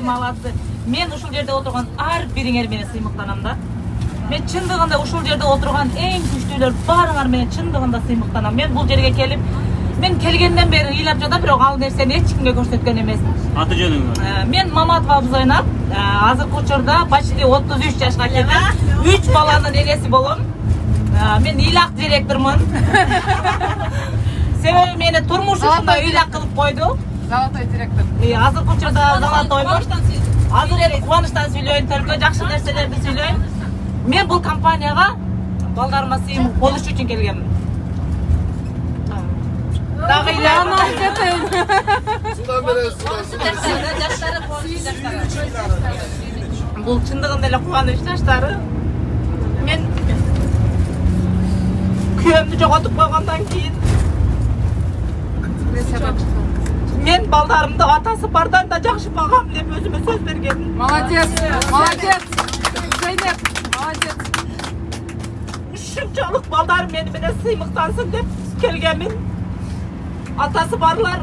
молодцы. Мен ушул жерде отурган ар бириңер менен сыймыктанам да. Мен чындыгында ушул жерде отурган эң күчтүүлөр баарыңар менен чындыгында сыймыктанам. Мен бул жерге келип, мен келгенден бери ыйлап жатам, бирок ал нерсени эч кимге көрсөткөн эмесмин. Аты жөнүң бар? Мен Маматова Абзайнап, азыркы учурда почти 33 жашка келдим. 3 баланын энеси болом. Мен ыйлак директормун. Себеби мени турмуш ушундай ыйлак кылып койду. Золотой директор. Азыркы учурда золотоймун. Азыр эми кубанычтан сүйлөйүн, только жакшы нерселерди сүйлөйүн. Мен бул компанияга балдарыма сыймык болуш үчүн келгенмин. Дагы ыйланма. Судан бересиз. Бул чындыгында эле кубаныч жаштары. Мен күйөөмдү жоготуп койгондон кийин мен балдарымды атасы бардан да жакшы багам деп өзүмө сөз бергенмин. Молодец, молодец. Зейнеп, молодец. Ушунчалык балдарым мени менен сыймыктансын деп келгенмин. Атасы барлар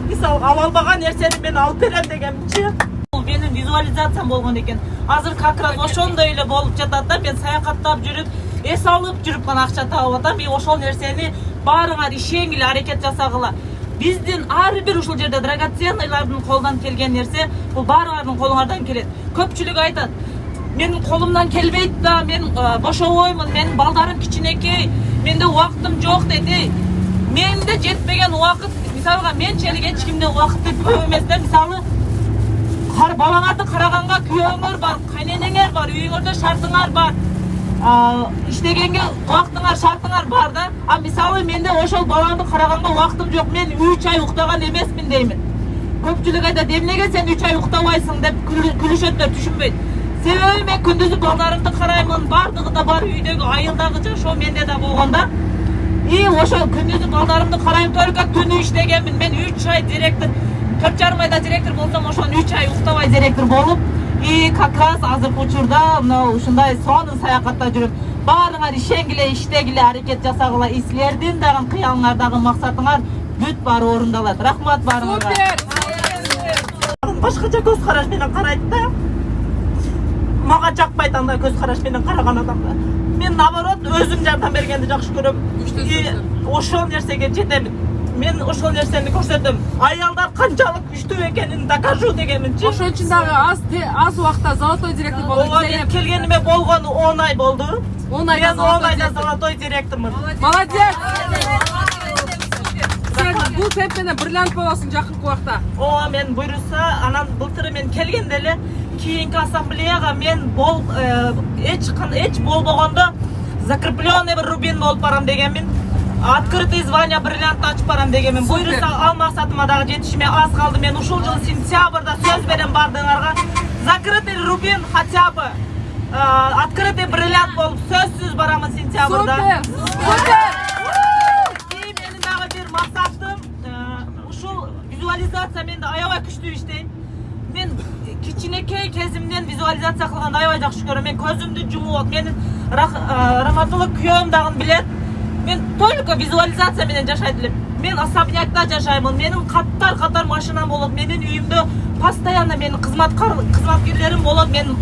мисалы ала албаган нерсени мен алып берем дегенминчи. Бул менин визуализациям болгон экен. Азыр как раз ошондой эле болуп жатат да. Мен саякаттап жүрүп, эс алып жүрүп гана акча таап атам. И ошол нерсени баарыңар ишенгиле, аракет жасагыла. Биздин ар бир ушул жерде драгоценныйлардын колунан келген нерсе, бул баарыңардын колуңардан келет. Көпчүлүк айтат, менин колумдан келбейт да, мен бошобоймун, менин балдарым кичинекей, менде убактым жок деди. Менде жетпеген убакыт, мисалга менче эле эч кимде убакыт деп көп эмес да. Мисалы, балаңарды караганга күйөөңөр бар, кайненеңер бар, үйүңөрдө шартыңар бар. Иштегенге убактыңар, шартыңар бар да. Мисалы менде ошол балаңды караганга убактым жок, мен 3 ай уктаган эмесмин деймин. Көпчүлүк айтат, эмнеге сен 3 ай уктабайсың деп күлүшөттөр, түшүнбөйт. Себеби мен күндүзү балдарымды караймын, бардыгы да бар, үйдөгү айылдагы жашоо менде да болгондо. И ошол күндүзү балдарымды карайм, только түнү иштегенмин. Мен 3 ай директор, 4,5 айда директор болсом, ошон 3 ай уктабай директор болуп, и как раз азыркы учурда мына ушундай сонун саякатта жүрүп, баарыңар ишенгиле, иштегиле, аракет жасагыла, силердин дагы кыялыңардагы максатыңар бүт баары орундалат. Рахмат баарыңарга. Супер! Башкача көз караш менен карайт да. Мага жакпайт андай көз караш менен караган адамды. Мен наоборот өзүм жардам бергенди жакшы көрөм. Ошол нерсеге жетемин. Мен ошол нерсени көрсөтөм. Аялдар канчалык күчтүү экенин докажу дегенминчи. Ошон үчүн дагы аз убакта золотой директор болдуң. Мен келгениме болгону 10 ай болду. 10 айда Мен 10 айда золотой директормун. Молодец! Сен бул темп менен бриллиант болосуң жакынкы убакта. Мен буйруса, анан былтыр мен келгенде эле кийинки ассамблеяга мен эч болбогондо закрепленный рубин болуп барам дегенмин. Открытый звание бриллиант ачып барам дегенмин. Буйруса ал максатыма дагы жетишиме аз калды. Мен ушул жыл сентябрда сөз берем бардыгыңарга. Закрытый рубин хотя бы открытый бриллиант болуп сөзсүз барамын сентябрда. Супер! И менин дагы бир максатым ушул визуализация менде аябай күчтүү иштейт. Мен кичинекей кезимден визуализация кылганды аябай жакшы көрөм. Мен көзүмдү жумуп, менин рахматуллук күйөөм дагы билет. Мен только визуализация менен жашайт элем. Мен особнякта жашаймын. Менин катар машинам болот. Менин үйүмдө постоянно менин кызматкерлерим болот. Мен